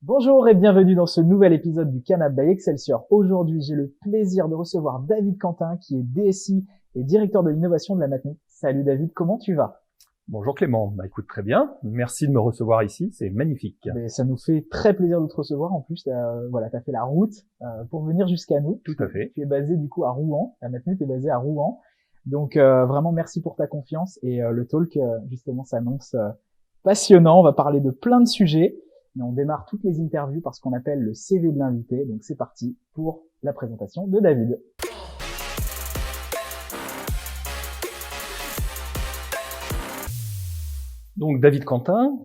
Bonjour et bienvenue dans ce nouvel épisode du Canap by Excelsior. Aujourd'hui, j'ai le plaisir de recevoir David Quentin, qui est DSI et directeur de l'innovation de la Matmut. Salut David, comment tu vas? Bonjour Clément, écoute très bien, merci de me recevoir ici, c'est magnifique. Mais ça nous fait très plaisir de te recevoir. En plus, t'as fait la route pour venir jusqu'à nous. Tout à fait. Tu es basé du coup à Rouen, la Matmut est basée à Rouen. Donc vraiment merci pour ta confiance et le talk justement s'annonce passionnant. On va parler de plein de sujets, mais on démarre toutes les interviews par ce qu'on appelle le CV de l'invité. Donc c'est parti pour la présentation de David. Donc David Quentin,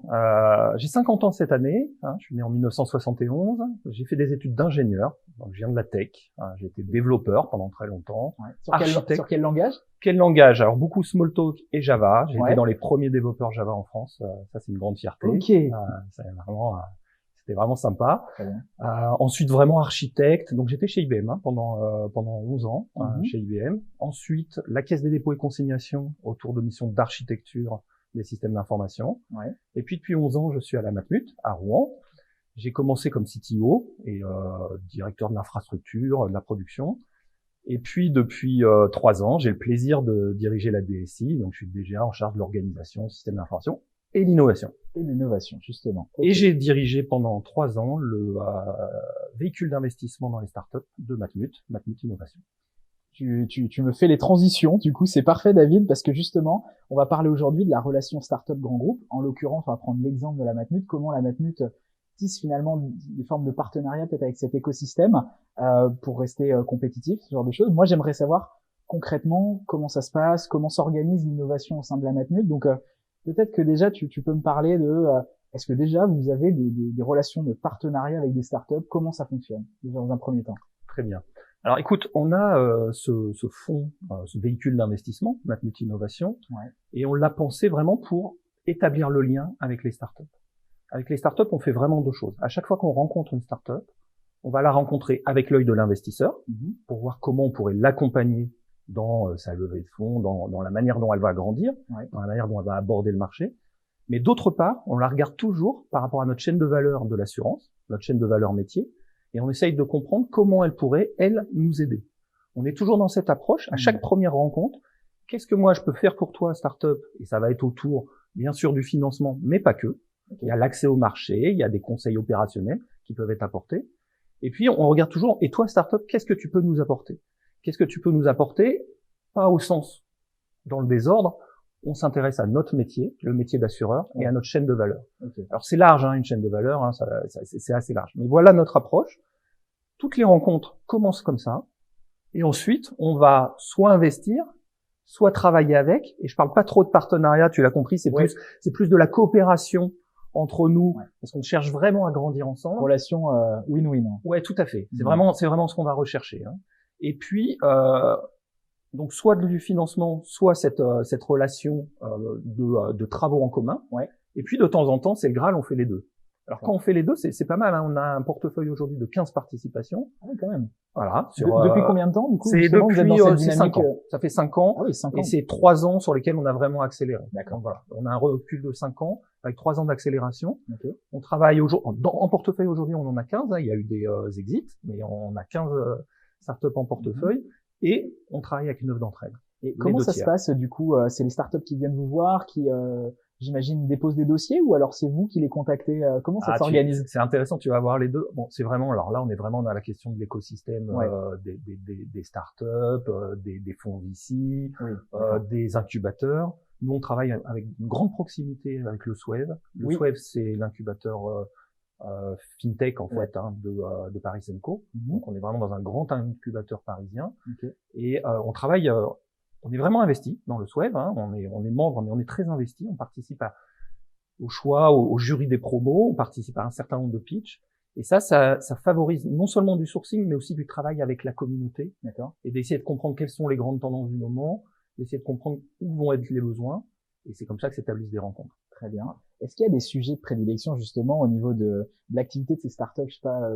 j'ai 50 ans cette année, je suis né en 1971, j'ai fait des études d'ingénieur, donc je viens de la tech, j'ai été développeur pendant très longtemps. Ouais. Sur quel langage? Quel langage? Alors beaucoup Smalltalk et Java, j'ai Ouais. été dans les premiers développeurs Java en France, ça c'est une grande fierté. Ok. C'était vraiment sympa. Très bien. Ensuite vraiment architecte, donc j'étais chez IBM pendant 11 ans, chez IBM. Ensuite la Caisse des dépôts et consignations autour de missions d'architecture des systèmes d'information. Ouais. Et puis depuis 11 ans, je suis à la Matmut, à Rouen. J'ai commencé comme CTO et directeur de l'infrastructure, de la production. Et puis depuis 3 ans, j'ai le plaisir de diriger la DSI, donc je suis DGA en charge de l'organisation, système d'information et l'innovation. Et l'innovation, justement. Okay. Et j'ai dirigé pendant 3 ans le véhicule d'investissement dans les startups de Matmut, Matmut Innovation. Tu me fais les transitions, du coup c'est parfait David, parce que justement on va parler aujourd'hui de la relation startup grand groupe. En l'occurrence on va prendre l'exemple de la Matmut, comment la Matmut tisse finalement des formes de partenariat peut-être avec cet écosystème pour rester compétitif, ce genre de choses. Moi j'aimerais savoir concrètement comment ça se passe, comment s'organise l'innovation au sein de la Matmut. Donc peut-être que déjà tu peux me parler de est-ce que déjà vous avez des relations de partenariat avec des startups, comment ça fonctionne déjà dans un premier temps? Très bien. Alors écoute, on a ce fonds, ce véhicule d'investissement, Matmut Innovation, ouais. Et on l'a pensé vraiment pour établir le lien avec les startups. Avec les startups, on fait vraiment 2 choses. À chaque fois qu'on rencontre une startup, on va la rencontrer avec l'œil de l'investisseur pour voir comment on pourrait l'accompagner dans sa levée de fonds, dans la manière dont elle va grandir, ouais. Dans la manière dont elle va aborder le marché. Mais d'autre part, on la regarde toujours par rapport à notre chaîne de valeur de l'assurance, notre chaîne de valeur métier, et on essaye de comprendre comment elle pourrait, elle, nous aider. On est toujours dans cette approche. À chaque première rencontre, qu'est-ce que moi je peux faire pour toi, startup? Et ça va être autour, bien sûr, du financement, mais pas que. Il y a l'accès au marché, il y a des conseils opérationnels qui peuvent être apportés. Et puis, on regarde toujours, et toi, startup, qu'est-ce que tu peux nous apporter? Qu'est-ce que tu peux nous apporter? Pas au sens dans le désordre. On s'intéresse à notre métier, le métier d'assureur, et à notre chaîne de valeur. Okay. Alors c'est large, une chaîne de valeur, c'est assez large. Mais voilà notre approche. Toutes les rencontres commencent comme ça, et ensuite on va soit investir, soit travailler avec. Et je parle pas trop de partenariat, tu l'as compris, c'est plus de la coopération entre nous, parce qu'on cherche vraiment à grandir ensemble. Relation win-win. Ouais, tout à fait. C'est vraiment ce qu'on va rechercher. Et puis donc soit du financement, soit cette relation de travaux en commun. Ouais. Et puis de temps en temps, c'est le Graal, on fait les 2. Alors quand on fait les 2, c'est pas mal. On a un portefeuille aujourd'hui de 15 participations. Ah oui, quand même. Voilà. Depuis combien de temps du coup? C'est depuis 5 ans. Ça fait 5 ans. Ah oui, 5 ans. Et c'est 3 ans sur lesquels on a vraiment accéléré. D'accord. Donc, voilà. On a un recul de 5 ans avec 3 ans d'accélération. Okay. On travaille en portefeuille aujourd'hui, on en a 15. Il y a eu des exits, mais on a 15 startups en portefeuille. Et on travaille avec 9 d'entre elles. Et comment ça se passe du coup? C'est les startups qui viennent vous voir, qui j'imagine déposent des dossiers, ou alors c'est vous qui les contactez? Comment ça s'organise? C'est intéressant, tu vas voir les 2. Bon, c'est vraiment, alors là, on est vraiment dans la question de l'écosystème des startups, des fonds VC, des incubateurs. Nous, on travaille avec une grande proximité avec le SWEV. Le SWEV, c'est l'incubateur fintech en fait de Paris Co. Donc on est vraiment dans un grand incubateur parisien. Okay. Et on travaille, on est vraiment investi dans le SWEV. On est membre, mais on est très investi. On participe au choix, au jury des promos. On participe à un certain nombre de pitchs. Et ça favorise non seulement du sourcing, mais aussi du travail avec la communauté. D'accord. Et d'essayer de comprendre quelles sont les grandes tendances du moment, d'essayer de comprendre où vont être les besoins. Et c'est comme ça que s'établissent des rencontres. Très bien. Est-ce qu'il y a des sujets de prédilection justement au niveau de l'activité de ces startups? Je sais pas,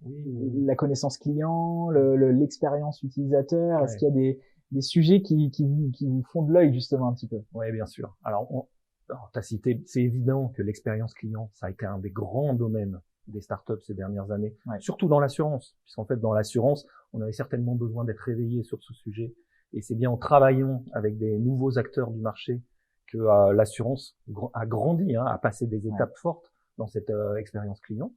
la connaissance client, l'expérience utilisateur? Est-ce qu'il y a des sujets qui vous font de l'œil justement un petit peu? Oui, bien sûr. Alors, t'as cité, c'est évident que l'expérience client, ça a été un des grands domaines des startups ces dernières années, surtout dans l'assurance, puisqu'en fait, dans l'assurance, on avait certainement besoin d'être réveillé sur ce sujet. Et c'est bien en travaillant avec des nouveaux acteurs du marché que l'assurance a grandi, a passé des étapes fortes dans cette expérience client.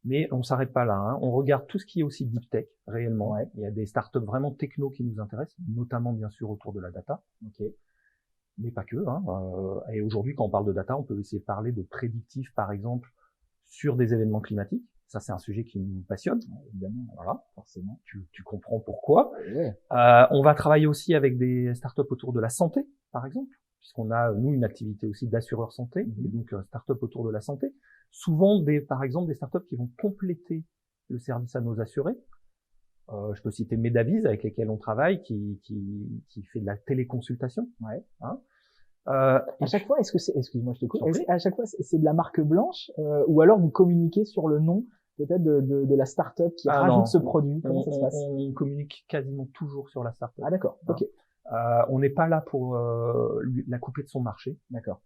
Mais on s'arrête pas là. On regarde tout ce qui est aussi deep tech réellement. Il y a des startups vraiment techno qui nous intéressent, notamment bien sûr autour de la data. Mais pas que. Et aujourd'hui, quand on parle de data, on peut essayer de parler de prédictif, par exemple, sur des événements climatiques. Ça, c'est un sujet qui nous passionne. Évidemment, voilà, forcément. Tu comprends pourquoi. Ouais. On va travailler aussi avec des startups autour de la santé, par exemple, puisqu'on a, nous, une activité aussi d'assureur santé, et donc startup autour de la santé. Souvent, par exemple, des startups qui vont compléter le service à nos assurés. Je peux citer Medavise, avec lesquels on travaille, qui fait de la téléconsultation. À chaque fois, est-ce que c'est, excuse-moi, je te coupe, à chaque fois, c'est de la marque blanche, ou alors vous communiquez sur le nom, peut-être de la startup qui rajoute ce produit? Comment ça se passe? On communique quasiment toujours sur la startup. Ah, d'accord. Ok. On n'est pas là pour la couper de son marché. D'accord.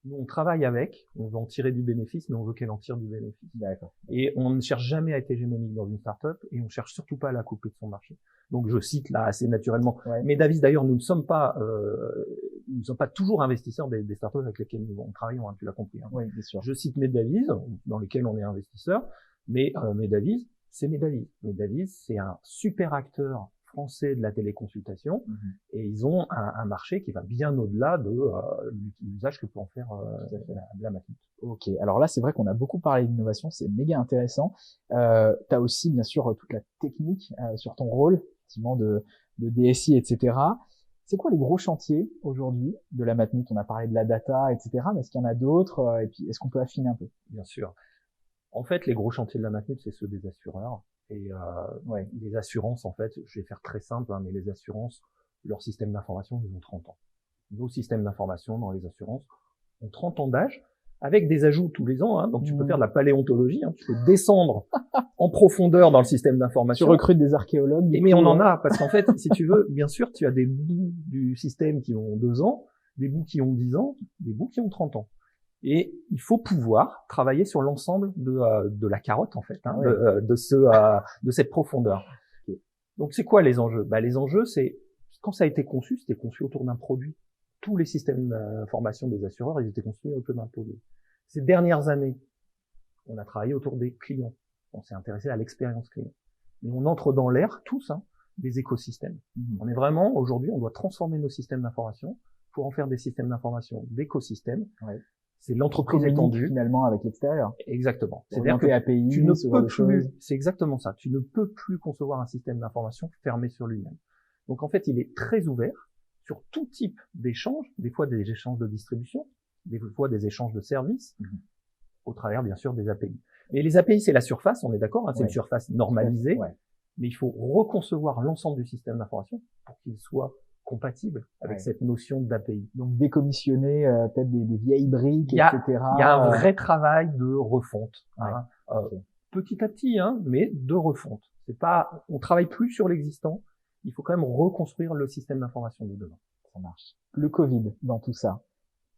Nous, on travaille avec, on veut en tirer du bénéfice, mais on veut qu'elle en tire du bénéfice. D'accord. Et on ne cherche jamais à être hégémonique dans une startup, et on cherche surtout pas à la couper de son marché. Donc, je cite là assez naturellement. Medavise, d'ailleurs, nous ne sommes pas toujours investisseurs des startups avec lesquelles nous travaillons, tu l'as compris. Oui, bien sûr. Je cite Medavise, dans lesquels on est investisseur, mais Medavise, c'est Medavise. Medavise, c'est un super acteur français de la téléconsultation, et ils ont un marché qui va bien au-delà de l'usage que peut en faire la Matmut. Ok, alors là c'est vrai qu'on a beaucoup parlé d'innovation, c'est méga intéressant. T'as aussi bien sûr toute la technique sur ton rôle, effectivement de DSI, etc. C'est quoi les gros chantiers aujourd'hui de la Matmut? On a parlé de la data, etc. Mais est-ce qu'il y en a d'autres? Et puis est-ce qu'on peut affiner un peu? Bien sûr. En fait, les gros chantiers de la Matmut, c'est ceux des assureurs. Et les assurances, en fait, je vais faire très simple, mais les assurances, leur système d'information, ils ont 30 ans. Nos systèmes d'information dans les assurances ont 30 ans d'âge, avec des ajouts tous les ans. Donc tu peux faire de la paléontologie, tu peux descendre en profondeur dans le système d'information. Tu recrutes des archéologues. Mais on en a, parce qu'en fait, si tu veux, bien sûr, tu as des bouts du système qui ont 2 ans, des bouts qui ont 10 ans, des bouts qui ont 30 ans. Et il faut pouvoir travailler sur l'ensemble de la carotte, en fait, de cette profondeur. Donc, c'est quoi les enjeux? Les enjeux, c'est, quand ça a été conçu, c'était conçu autour d'un produit. Tous les systèmes d'information des assureurs, ils étaient conçus autour d'un produit. Ces dernières années, on a travaillé autour des clients. On s'est intéressé à l'expérience client. Mais on entre dans l'ère, tous, des écosystèmes. On est vraiment, aujourd'hui, on doit transformer nos systèmes d'information pour en faire des systèmes d'information d'écosystèmes. C'est l'entreprise étendue. Finalement avec l'extérieur. Exactement. C'est-à-dire que API, tu ne peux plus, c'est exactement ça. Tu ne peux plus concevoir un système d'information fermé sur lui-même. Donc en fait, il est très ouvert sur tout type d'échanges, des fois des échanges de distribution, des fois des échanges de services, au travers bien sûr des API. Mais les API, c'est la surface, on est d'accord, c'est une surface normalisée, mais il faut reconcevoir l'ensemble du système d'information pour qu'il soit compatible avec cette notion d'API. Donc décommissionner peut-être des vieilles briques, etc. Il y a un vrai travail de refonte, petit à petit, mais de refonte. C'est pas, on travaille plus sur l'existant. Il faut quand même reconstruire le système d'information de demain. Ça marche. Le Covid dans tout ça,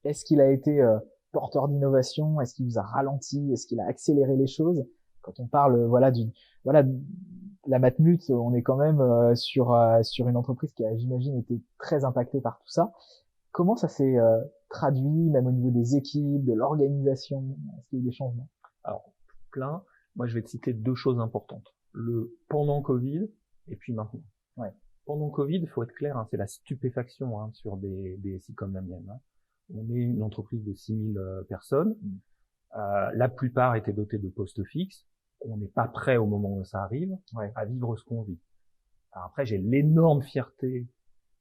est-ce qu'il a été porteur d'innovation? Est-ce qu'il vous a ralenti? Est-ce qu'il a accéléré les choses? Quand on parle, la Matmut, on est quand même sur une entreprise qui a, j'imagine, été très impactée par tout ça. Comment ça s'est traduit, même au niveau des équipes, de l'organisation? Est-ce qu'il y a eu des changements? Alors, plein. Moi, je vais te citer 2 choses importantes. Le pendant Covid et puis maintenant. Pendant Covid, il faut être clair, c'est la stupéfaction sur des SI comme la mienne. On est une entreprise de 6000 personnes. La plupart étaient dotés de postes fixes. On n'est pas prêt au moment où ça arrive à vivre ce qu'on vit. Alors après, j'ai l'énorme fierté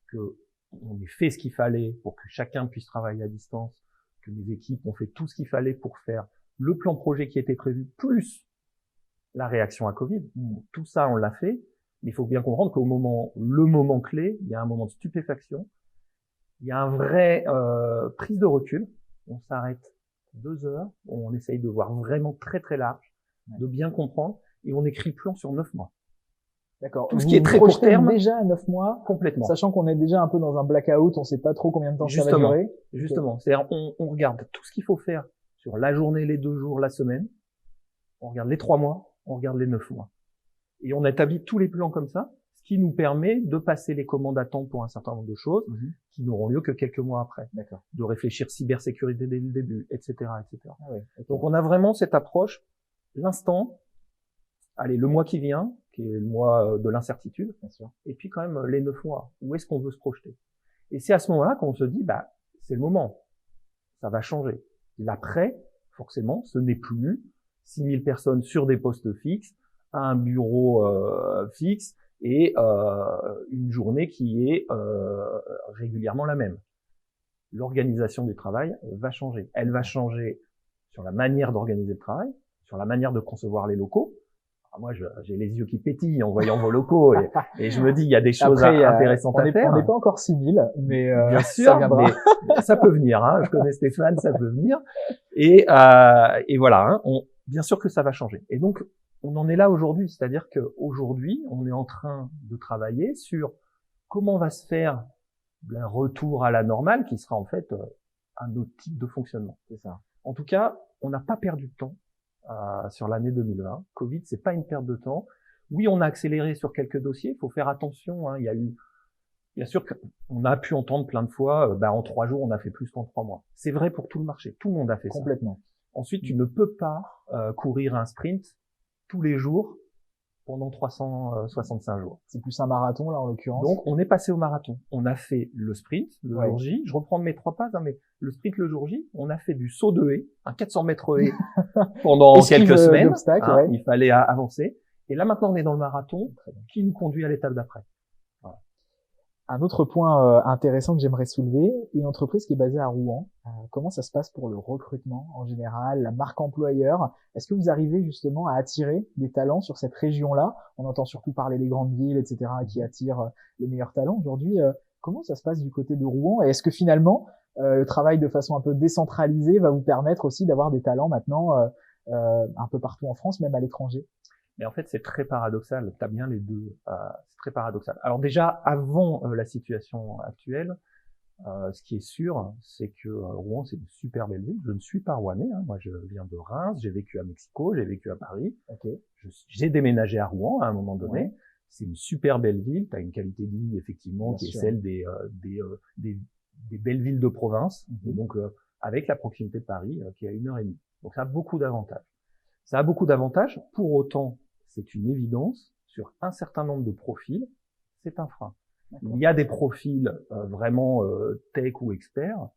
que on ait fait ce qu'il fallait pour que chacun puisse travailler à distance, que mes équipes ont fait tout ce qu'il fallait pour faire le plan projet qui était prévu, plus la réaction à Covid. Tout ça, on l'a fait. Mais il faut bien comprendre qu'au le moment clé, il y a un moment de stupéfaction. Il y a un vrai prise de recul. On s'arrête 2 heures. On essaye de voir vraiment très très large, de bien comprendre. et on écrit le plan sur 9 mois. D'accord. Tout ce qui est très court terme. Déjà à 9 mois. Complètement. Sachant qu'on est déjà un peu dans un blackout, on sait pas trop combien de temps ça va durer. Justement. C'est-à-dire, on regarde tout ce qu'il faut faire sur la journée, les 2 jours, la semaine. On regarde les 3 mois, on regarde les 9 mois. Et on établit tous les plans comme ça, ce qui nous permet de passer les commandes à temps pour un certain nombre de choses qui n'auront lieu que quelques mois après. D'accord. De réfléchir cybersécurité dès le début, etc., etc. Ah ouais, okay. Donc, on a vraiment cette approche, l'instant, allez, le mois qui vient, qui est le mois de l'incertitude, bien sûr. Et puis quand même les 9 mois, où est-ce qu'on veut se projeter? Et c'est à ce moment-là qu'on se dit, bah, c'est le moment, ça va changer. L'après, forcément, ce n'est plus 6000 personnes sur des postes fixes, un bureau fixe et une journée qui est régulièrement la même. L'organisation du travail va changer. Elle va changer sur la manière d'organiser le travail, sur la manière de concevoir les locaux. Moi, j'ai les yeux qui pétillent en voyant vos locaux et je me dis, il y a des choses intéressantes à faire. On n'est pas encore 6000, mais bien sûr, ça viendra. Mais ça peut venir. Hein. Je connais Stéphane, ça peut venir. Et voilà, hein, bien sûr que ça va changer. Et donc, on en est là aujourd'hui, c'est-à-dire que aujourd'hui, on est en train de travailler sur comment va se faire un retour à la normale, qui sera en fait un autre type de fonctionnement. C'est ça. En tout cas, on n'a pas perdu de temps. Sur l'année 2020. Covid, c'est pas une perte de temps. Oui, on a accéléré sur quelques dossiers. Il faut faire attention. Hein. Il y a eu, bien sûr, qu'on a pu entendre plein de fois, en 3 jours, on a fait plus qu'en 3 mois. C'est vrai pour tout le marché. Tout le monde a fait complètement. Ça. Ensuite, tu ne peux pas courir un sprint tous les jours pendant 365 jours. C'est plus un marathon, là, en l'occurrence. Donc, on est passé au marathon. On a fait le sprint le jour J. Je reprends mes 3 pages, hein, mais le sprint le jour J, on a fait du saut de haie, un 400 mètres haie pendant quelques semaines. Hein, il fallait avancer. Et là, maintenant, on est dans le marathon qui nous conduit à l'étape d'après. Voilà. Un autre point intéressant que j'aimerais soulever, une entreprise qui est basée à Rouen. Comment ça se passe pour le recrutement en général, la marque employeur? Est-ce que vous arrivez justement à attirer des talents sur cette région-là? On entend surtout parler des grandes villes, etc., qui attirent les meilleurs talents aujourd'hui. Comment ça se passe du côté de Rouen? Et est-ce que finalement, le travail de façon un peu décentralisée va vous permettre aussi d'avoir des talents maintenant un peu partout en France, même à l'étranger? Mais en fait, c'est très paradoxal. T'as bien les deux. C'est très paradoxal. Alors déjà, avant la situation actuelle, ce qui est sûr, c'est que Rouen, c'est une super belle ville. Je ne suis pas rouennais. Hein. Moi, je viens de Reims. J'ai vécu à Mexico. J'ai vécu à Paris. Okay. J'ai déménagé à Rouen à un moment donné. Ouais. C'est une super belle ville. T'as une qualité de vie effectivement qui est celle des belles villes de province. Et donc avec la proximité de Paris qui est à 1h30. Donc ça a beaucoup d'avantages. Ça a beaucoup d'avantages. Pour autant, c'est une évidence, sur un certain nombre de profils, c'est un frein. Il y a des profils vraiment tech ou experts,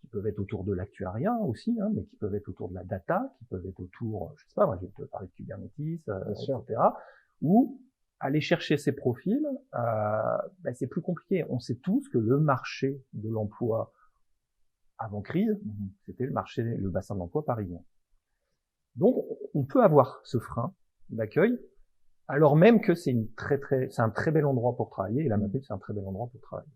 qui peuvent être autour de l'actuariat aussi, hein, mais qui peuvent être autour de la data, qui peuvent être autour, je sais pas, moi je vais te parler de Kubernetes, etc. Ou aller chercher ces profils, c'est plus compliqué. On sait tous que le marché de l'emploi avant crise, c'était le bassin de l'emploi parisien. Donc, on peut avoir ce frein d'accueil, alors même que c'est un très bel endroit pour travailler, et la Matmut, c'est un très bel endroit pour travailler.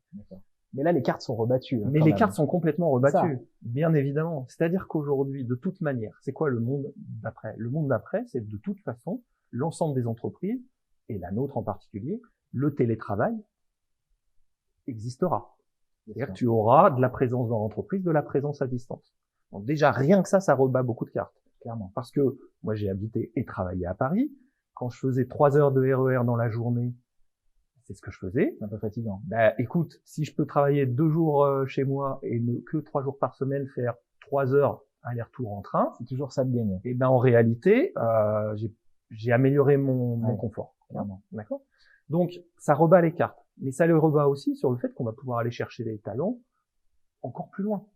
Mais là, les cartes sont rebattues. Mais les cartes sont complètement rebattues, bien évidemment. C'est-à-dire qu'aujourd'hui, de toute manière, c'est quoi le monde d'après? Le monde d'après, c'est de toute façon, l'ensemble des entreprises, et la nôtre en particulier, le télétravail existera. C'est-à-dire que tu auras de la présence dans l'entreprise, de la présence à distance. Donc déjà, rien que ça rebat beaucoup de cartes. Clairement. Parce que moi, j'ai habité et travaillé à Paris. Quand je faisais 3 heures de RER dans la journée, c'est ce que je faisais. C'est un peu fatigant. Écoute, si je peux travailler 2 jours chez moi et ne que 3 jours par semaine faire 3 heures aller-retour en train, c'est toujours ça de gagner. Et en réalité, j'ai amélioré mon confort. Clairement. D'accord. Donc, ça rebat les cartes. Mais ça le rebat aussi sur le fait qu'on va pouvoir aller chercher des talents encore plus loin.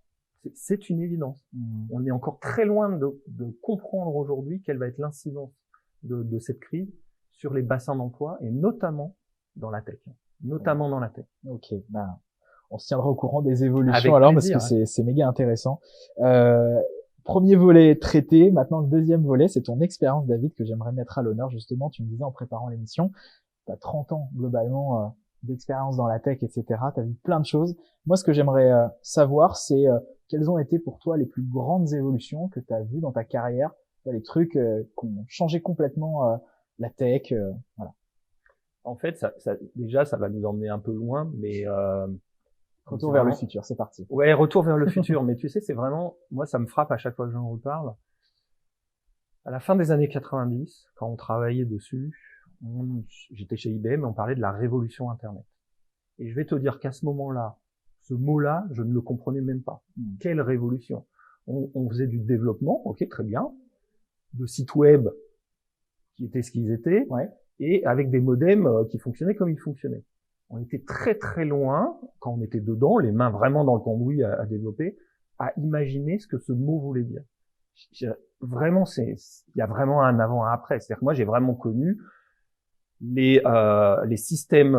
C'est une évidence. On est encore très loin de comprendre aujourd'hui quelle va être l'incidence de cette crise sur les bassins d'emploi et notamment dans la tech. Ok, on se tiendra au courant des évolutions avec alors plaisir, parce que c'est méga intéressant. Premier volet traité, maintenant le deuxième volet, c'est ton expérience, David, que j'aimerais mettre à l'honneur. Justement, tu me disais en préparant l'émission, tu as 30 ans globalement d'expérience dans la tech, etc. Tu as vu plein de choses. Moi, ce que j'aimerais savoir, c'est quelles ont été pour toi les plus grandes évolutions que tu as vues dans ta carrière les trucs qui ont changé complètement la tech. Voilà. En fait, déjà, ça va nous emmener un peu loin, mais retour vers le futur, c'est parti. Ouais, retour vers le futur. Mais tu sais, c'est vraiment, moi, ça me frappe à chaque fois que j'en reparle. À la fin des années 90, quand on travaillait dessus, j'étais chez IBM et on parlait de la révolution Internet. Et je vais te dire qu'à ce moment-là, ce mot-là, je ne le comprenais même pas. Quelle révolution! On faisait du développement, ok, très bien, de sites web qui étaient ce qu'ils étaient, ouais. Et avec des modems qui fonctionnaient comme ils fonctionnaient. On était très très loin, quand on était dedans, les mains vraiment dans le cambouis à développer, à imaginer ce que ce mot voulait dire. Vraiment, il y a vraiment un avant, un après. C'est-à-dire que moi, j'ai vraiment connu les systèmes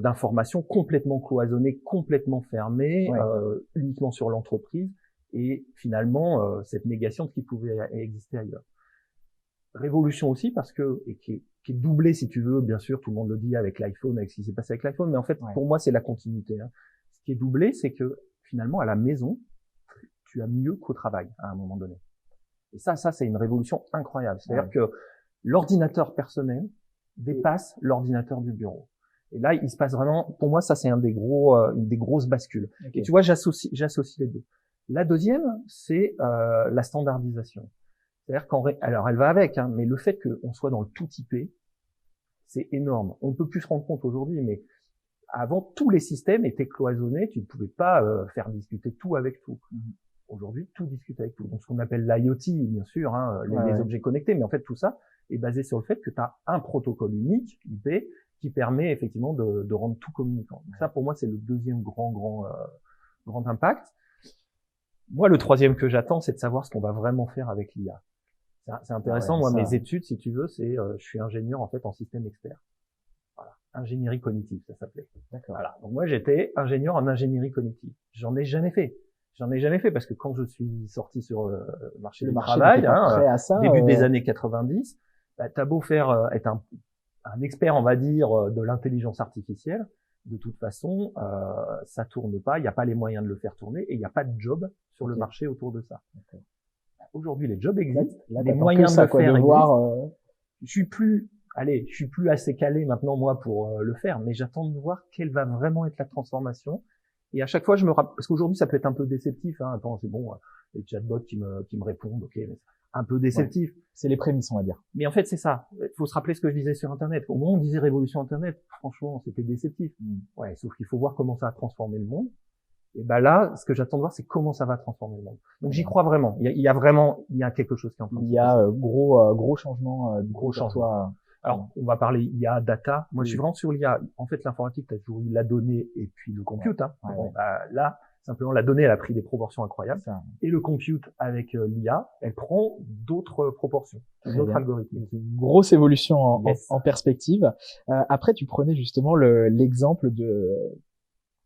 d'information complètement cloisonnés, complètement fermés, ouais. Uniquement sur l'entreprise, et finalement cette négation de ce qui pouvait exister ailleurs. Révolution aussi parce que, et qui est doublée si tu veux, bien sûr, tout le monde le dit avec l'iPhone, avec ce qui s'est passé avec l'iPhone, mais en fait, ouais. Pour moi, c'est la continuité. Hein. Ce qui est doublé, c'est que finalement, à la maison, tu as mieux qu'au travail à un moment donné. Et ça, c'est une révolution incroyable. C'est-à-dire ouais. Que l'ordinateur personnel dépasse l'ordinateur du bureau. Et là, il se passe vraiment, pour moi, ça, c'est une des grosses bascules. Okay. Et tu vois, j'associe les deux. La deuxième, c'est la standardisation. C'est-à-dire alors elle va avec, hein, mais le fait qu'on soit dans le tout typé, c'est énorme. On peut plus se rendre compte aujourd'hui, mais avant, tous les systèmes étaient cloisonnés, tu ne pouvais pas faire discuter tout avec tout. Aujourd'hui, tout discute avec tout. Donc, ce qu'on appelle l'IoT, bien sûr, hein, les objets connectés, mais en fait, tout ça est basé sur le fait que tu as un protocole unique, IP, qui permet effectivement de rendre tout communicant. Donc ça, pour moi, c'est le deuxième grand impact. Moi, le troisième que j'attends, c'est de savoir ce qu'on va vraiment faire avec l'IA. C'est intéressant. Moi, mes études, si tu veux, c'est je suis ingénieur en fait en système expert. Voilà, ingénierie cognitive, ça s'appelait. D'accord. Voilà. Donc moi, j'étais ingénieur en ingénierie cognitive. J'en ai jamais fait parce que quand je suis sorti sur le marché du travail, début des années 90, bah, t'as beau faire être un expert, on va dire, de l'intelligence artificielle, de toute façon, ça tourne pas. Il n'y a pas les moyens de le faire tourner et il n'y a pas de job sur le marché autour de ça. Okay. Aujourd'hui, les jobs existent, les moyens de le faire existent. Je suis plus assez calé maintenant moi pour le faire, mais j'attends de voir quelle va vraiment être la transformation. Et à chaque fois, je me rappelle, parce qu'aujourd'hui, ça peut être un peu déceptif. Hein. Attends, c'est bon, les chatbots qui me répondent, ok, mais un peu déceptif. Ouais. C'est les prémices, on va dire. Mais en fait, c'est ça. Il faut se rappeler ce que je disais sur Internet. Au moment où on disait révolution Internet, franchement, c'était déceptif. Ouais, sauf qu'il faut voir comment ça a transformé le monde. Et ben là, ce que j'attends de voir, c'est comment ça va transformer le monde. Donc j'y crois vraiment. Il y a quelque chose qui est en train de se passer. Il y a gros changement, gros changement. Alors, on va parler IA, data. Moi, je suis vraiment sur l'IA. En fait, l'informatique, t'as toujours eu la donnée et puis le compute. Hein. Bon, bah, là, simplement, la donnée, elle a pris des proportions incroyables. Et le compute avec l'IA, elle prend d'autres proportions, d'autres algorithmes. Une grosse évolution en perspective. Après, tu prenais justement l'exemple de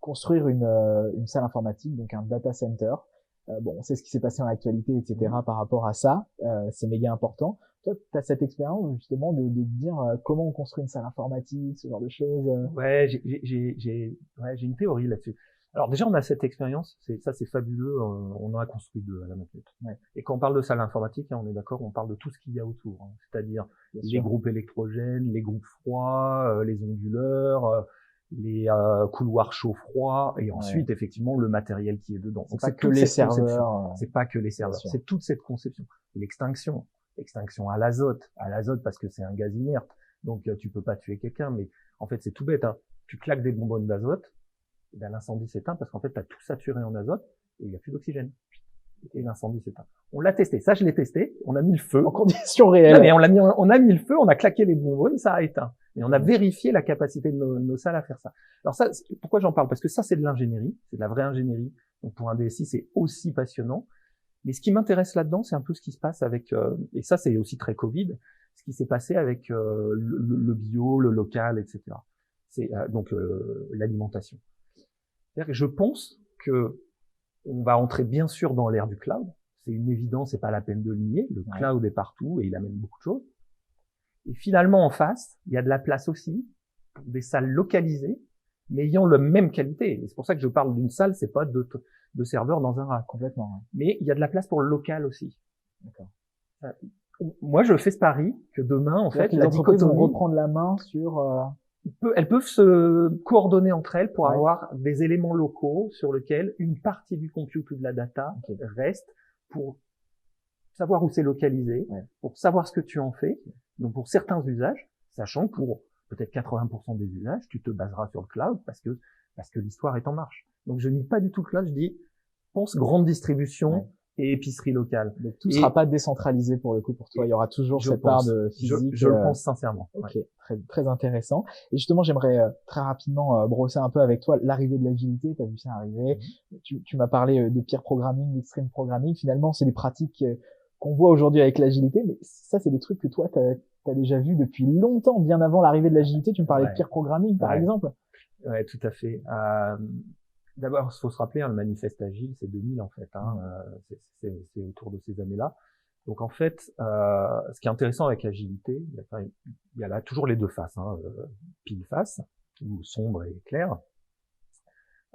construire une salle informatique, donc un data center. Bon, on sait ce qui s'est passé en actualité, etc. Par rapport à ça. C'est méga important. Toi, tu as cette expérience justement de dire comment on construit une salle informatique, ce genre de choses. Ouais, j'ai une théorie là-dessus. Alors déjà, on a cette expérience, c'est fabuleux. On en a construit 2 à la Matmut. Ouais. Et quand on parle de salle informatique, hein, on est d'accord, on parle de tout ce qu'il y a autour, hein, c'est-à-dire les groupes électrogènes, les groupes froids, les onduleurs, les couloirs chaud-froid, et ensuite effectivement le matériel qui est dedans. Donc c'est pas que les serveurs. C'est pas que les serveurs. C'est toute cette conception. L'extinction à l'azote parce que c'est un gaz inerte. Donc tu peux pas tuer quelqu'un, mais en fait c'est tout bête. Hein. Tu claques des bonbonnes d'azote, et ben l'incendie s'éteint parce qu'en fait t'as tout saturé en azote et il y a plus d'oxygène. Et l'incendie s'éteint. On l'a testé. Ça je l'ai testé. On a mis le feu en conditions réelles. Non, mais on a mis le feu, on a claqué les bonbonnes, ça a éteint. Mais on a vérifié la capacité de nos salles à faire ça. Alors ça, pourquoi j'en parle? Parce que ça, c'est de l'ingénierie, c'est de la vraie ingénierie. Donc pour un DSI, c'est aussi passionnant. Mais ce qui m'intéresse là-dedans, c'est un peu ce qui se passe avec, et ça c'est aussi très Covid, ce qui s'est passé avec le bio, le local, etc. C'est donc l'alimentation. C'est-à-dire que je pense que on va entrer bien sûr dans l'ère du cloud. C'est une évidence, c'est pas la peine de le nier. Le cloud est partout et il amène beaucoup de choses. Et finalement, en face, il y a de la place aussi pour des salles localisées, mais ayant la même qualité. Et c'est pour ça que je parle d'une salle, c'est pas de serveurs dans un rack. Complètement. Ouais. Mais il y a de la place pour le local aussi. D'accord. Moi, je fais ce pari que demain, en fait, les la entreprises vont dichotomie, reprendre la main sur... elles peuvent se coordonner entre elles pour Ouais. avoir des éléments locaux sur lesquels une partie du compute ou de la data reste pour savoir où c'est localisé, pour savoir ce que tu en fais. Donc, pour certains usages, sachant que pour peut-être 80% des usages, tu te baseras sur le cloud parce que l'histoire est en marche. Donc, je nie pas du tout le cloud, je dis, pense grande distribution et épicerie locale. Donc, tout sera pas décentralisé pour le coup pour toi. Il y aura toujours cette part de physique. Je le pense sincèrement. Ok, très, très intéressant. Et justement, j'aimerais très rapidement brosser un peu avec toi l'arrivée de l'agilité. Tu as vu ça arriver. Tu m'as parlé de peer programming, d'extreme programming. Finalement, c'est des pratiques qu'on voit aujourd'hui avec l'agilité, mais ça, c'est des trucs que toi, t'as déjà vu depuis longtemps, bien avant l'arrivée de l'agilité. Tu me parlais de peer programming, par exemple. Ouais, tout à fait. D'abord, il faut se rappeler, le manifeste agile, c'est 2000 en fait. C'est autour de ces années-là. Donc en fait, ce qui est intéressant avec l'agilité, il y a là toujours les deux faces, pile face, ou sombre et clair.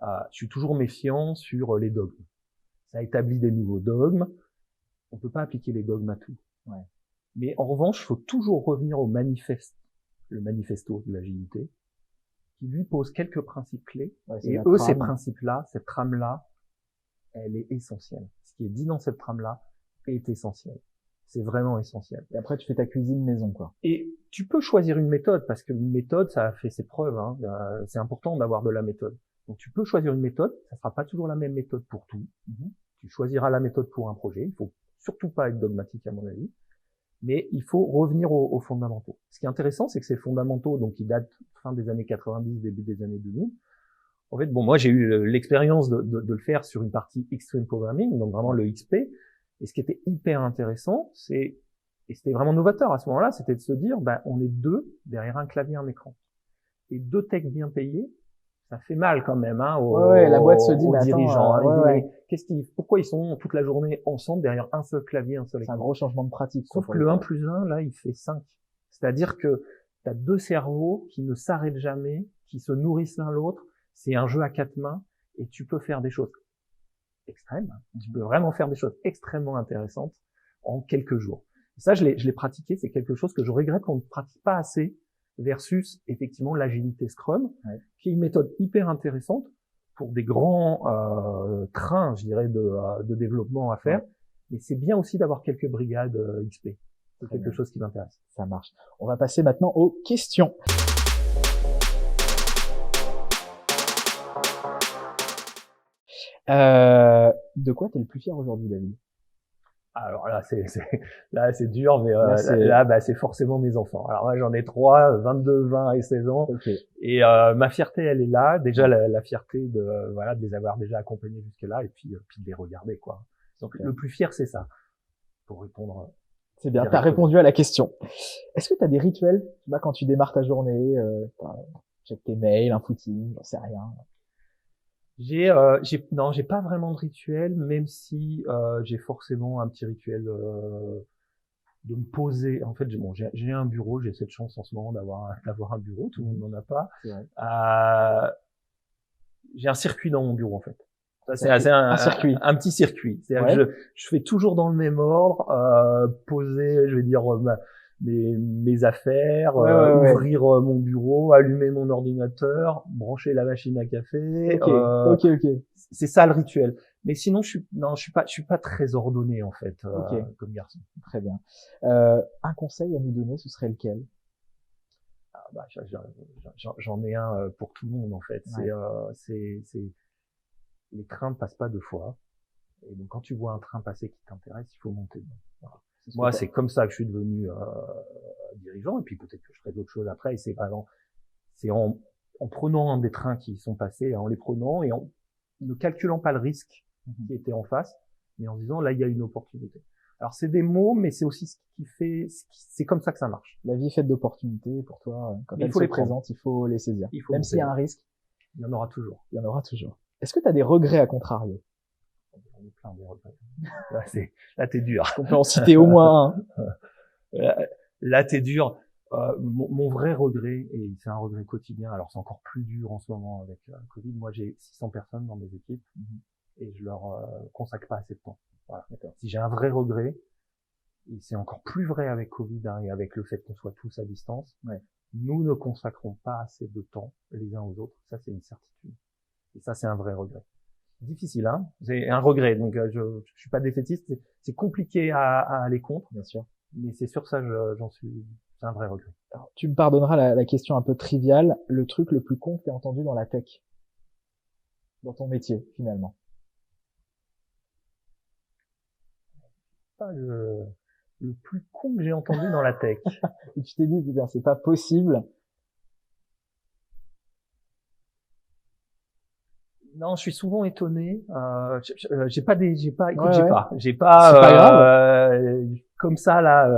Je suis toujours méfiant sur les dogmes. Ça établit des nouveaux dogmes. On peut pas appliquer les dogmes à tout. Mais en revanche, il faut toujours revenir au manifeste, le manifesto de l'agilité, qui lui pose quelques principes clés. Et eux, ces principes-là, cette trame-là, elle est essentielle. Ce qui est dit dans cette trame-là est essentiel. C'est vraiment essentiel. Et après, tu fais ta cuisine maison, quoi. Et tu peux choisir une méthode, parce qu'une méthode, ça a fait ses preuves. C'est important d'avoir de la méthode. Donc, tu peux choisir une méthode. Ça sera pas toujours la même méthode pour tout. Tu choisiras la méthode pour un projet. Il faut surtout pas être dogmatique, à mon avis. Mais il faut revenir aux fondamentaux. Ce qui est intéressant, c'est que ces fondamentaux, donc qui datent fin des années 90, début des années 2000, en fait, bon, moi j'ai eu l'expérience de le faire sur une partie Extreme Programming, donc vraiment le XP, et ce qui était hyper intéressant, et c'était vraiment novateur à ce moment-là, c'était de se dire, on est deux derrière un clavier, un écran. Et deux techs bien payés, ça fait mal quand même, la boîte se dit, aux dirigeants. Pourquoi ils sont toute la journée ensemble derrière un seul clavier, un seul écran? C'est un gros changement de pratique. Sauf que le 1 plus 1, là, il fait 5. C'est-à-dire que tu as deux cerveaux qui ne s'arrêtent jamais, qui se nourrissent l'un l'autre. C'est un jeu à quatre mains et tu peux faire des choses extrêmes. Tu peux vraiment faire des choses extrêmement intéressantes en quelques jours. Et ça, je l'ai pratiqué. C'est quelque chose que je regrette qu'on ne pratique pas assez versus effectivement l'agilité Scrum, qui est une méthode hyper intéressante pour des grands trains, je dirais, de développement à faire. Mais c'est bien aussi d'avoir quelques brigades XP. C'est quelque chose qui m'intéresse. Ça marche. On va passer maintenant aux questions. De quoi t'es le plus fier aujourd'hui, David? Alors là, c'est dur, mais là, c'est forcément mes enfants. Alors moi, j'en ai 3, 22, 20 et 16 ans. Et ma fierté, elle est là. Déjà, la fierté de les avoir déjà accompagnés jusque-là, et puis de les regarder, quoi. Donc le plus fier, c'est ça. Pour répondre. C'est bien. T'as répondu à la question. Est-ce que t'as des rituels, quand tu démarres ta journée, check tes mails, un footing, j'en sais rien. Non, j'ai pas vraiment de rituel, même si j'ai forcément un petit rituel de me poser. En fait, j'ai un bureau, j'ai cette chance en ce moment d'avoir un bureau, tout le monde n'en a pas. J'ai un circuit dans mon bureau en fait. C'est un circuit, un petit circuit. C'est-à-dire que je fais toujours dans le même ordre, poser, je vais dire mes affaires, ouvrir mon bureau, allumer mon ordinateur, brancher la machine à café. Ok. C'est ça le rituel. Mais sinon, je suis pas très ordonné en fait comme garçon. Très bien. Un conseil à nous donner, ce serait lequel? J'en ai un pour tout le monde en fait. C'est les trains ne passent pas deux fois. Et donc quand tu vois un train passer qui t'intéresse, il faut monter dedans. Voilà. Moi, c'est comme ça que je suis devenu dirigeant, et puis peut-être que je ferai d'autres choses après. Et c'est en prenant des trains qui sont passés, en les prenant et en ne calculant pas le risque qui était en face, mais en disant là il y a une opportunité. Alors c'est des mots, mais c'est aussi ce qui fait, c'est comme ça que ça marche. La vie est faite d'opportunités pour toi. Quand il faut les présenter, il faut les saisir. Même s'il y a un risque, il y en aura toujours. Il y en aura toujours. Est-ce que tu as des regrets à contrario? J'en ai plein des regrets. Là t'es dur. On peut en citer au moins un. Là t'es dur. Mon vrai regret, et c'est un regret quotidien, alors c'est encore plus dur en ce moment avec Covid, moi j'ai 600 personnes dans mes équipes et je leur consacre pas assez de temps. Voilà. Si j'ai un vrai regret, et c'est encore plus vrai avec Covid hein, et avec le fait qu'on soit tous à distance, Ouais. nous ne consacrons pas assez de temps les uns aux autres. Ça, c'est une certitude. Et ça, c'est un vrai regret. Difficile, hein. C'est un regret. Donc, je suis pas défaitiste. C'est compliqué à aller contre. Bien sûr. Mais c'est sûr, ça, j'en suis. C'est un vrai regret. Alors, tu me pardonneras la question un peu triviale. Le truc le plus con que tu as entendu dans la tech, dans ton métier, finalement. Pas le plus con que j'ai entendu dans la tech. Et tu t'es dit, putain, c'est pas possible. Non, je suis souvent étonné. J'ai pas, écoute, Ouais, j'ai ouais. pas, C'est pas grave. comme ça là,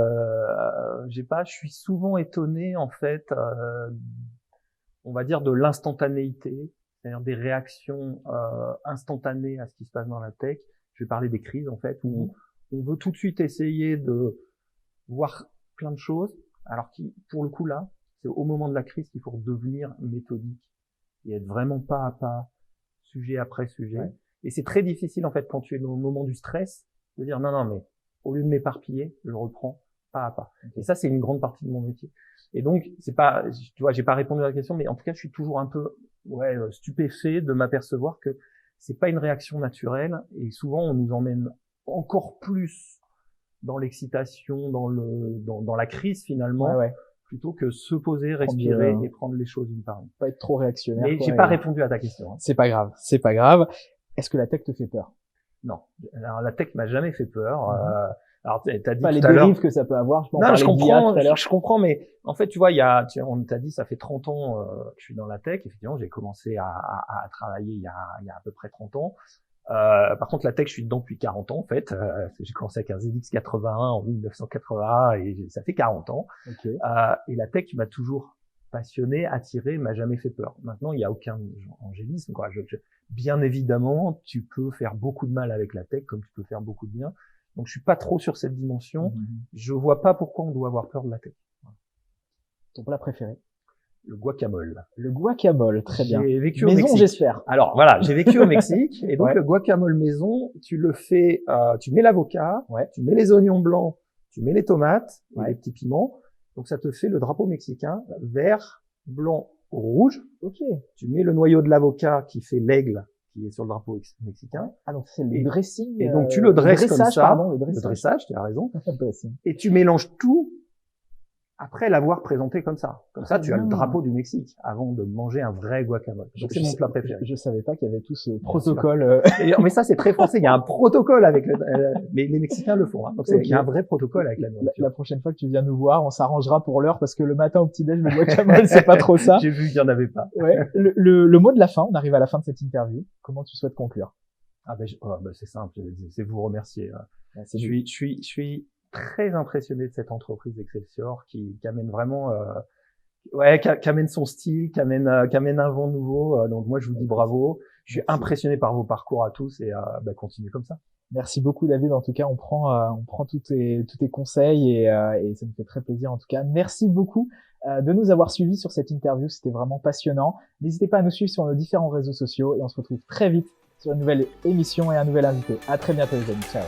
j'ai pas. Je suis souvent étonné en fait, on va dire de l'instantanéité, c'est-à-dire des réactions instantanées à ce qui se passe dans la tech. Je vais parler des crises en fait, où on veut tout de suite essayer de voir plein de choses, alors que pour le coup là, c'est au moment de la crise qu'il faut devenir méthodique et être vraiment pas à pas, sujet après sujet. Ouais. Et c'est très difficile, en fait, quand tu es au moment du stress, de dire non, mais au lieu de m'éparpiller, je reprends pas à pas. Okay. Et ça, c'est une grande partie de mon métier. Et donc, c'est pas, tu vois, j'ai pas répondu à la question, mais en tout cas, je suis toujours un peu, stupéfait de m'apercevoir que c'est pas une réaction naturelle. Et souvent, on nous emmène encore plus dans l'excitation, dans la crise, finalement. Ouais. Plutôt que se poser, respirer et prendre les choses une par une. Pas être trop réactionnaire. Mais j'ai pas répondu à ta question. Hein. C'est pas grave, c'est pas grave. Est-ce que la tech te fait peur? Non. Alors la tech m'a jamais fait peur. Alors t'as dit pas tout les à l'heure. dérives que ça peut avoir. Je comprends, mais en fait, tu vois, on t'a dit, ça fait 30 ans que je suis dans la tech. Effectivement, j'ai commencé à travailler il y a à peu près 30 ans. Par contre, la tech, je suis dedans depuis 40 ans, en fait. J'ai commencé avec un ZX81 en 1981 et ça fait 40 ans. Okay. Et la tech m'a toujours passionné, attiré, m'a jamais fait peur. Maintenant, il y a aucun angélisme, quoi. Bien évidemment, tu peux faire beaucoup de mal avec la tech comme tu peux faire beaucoup de bien. Donc, je suis pas trop sur cette dimension. Je vois pas pourquoi on doit avoir peur de la tech. Ton plat préféré? Le guacamole. Le guacamole, très bien. J'ai vécu maison, au Mexique. J'espère. Alors voilà, j'ai vécu au Mexique et donc le guacamole maison, tu le fais, tu mets l'avocat, tu mets les oignons blancs, tu mets les tomates et les petits piments. Donc ça te fait le drapeau mexicain, vert, blanc, rouge. Ok. Tu mets le noyau de l'avocat qui fait l'aigle qui est sur le drapeau mexicain. Ah donc c'est le dressing. Et donc tu le dresses comme ça. Pardon, le dressage, tu as raison. dressing. Et tu mélanges tout. Après l'avoir présenté comme ça. Comme ça, tu as le drapeau du Mexique avant de manger un vrai guacamole. Donc c'est mon plat préféré. Je savais pas qu'il y avait tout ce protocole. Mais ça, c'est très français. Il y a un protocole avec mais les Mexicains le font. Hein. Donc il y a un vrai protocole avec la nourriture. La prochaine fois que tu viens nous voir, on s'arrangera pour l'heure parce que le matin au petit-déj, le guacamole, c'est pas trop ça. J'ai vu qu'il y en avait pas. Ouais. Le mot de la fin, on arrive à la fin de cette interview. Comment tu souhaites conclure? C'est simple. C'est vous remercier. Ouais, je suis très impressionné de cette entreprise Excelsior qui amène vraiment qui amène son style, qui amène un vent nouveau. Donc moi je vous dis bravo. Je suis impressionné par vos parcours à tous et continuez comme ça. Merci beaucoup David. En tout cas, on prend tous tes conseils et ça me fait très plaisir en tout cas. Merci beaucoup de nous avoir suivis sur cette interview. C'était vraiment passionnant. N'hésitez pas à nous suivre sur nos différents réseaux sociaux et on se retrouve très vite sur une nouvelle émission et un nouvel invité. À très bientôt les amis. Ciao.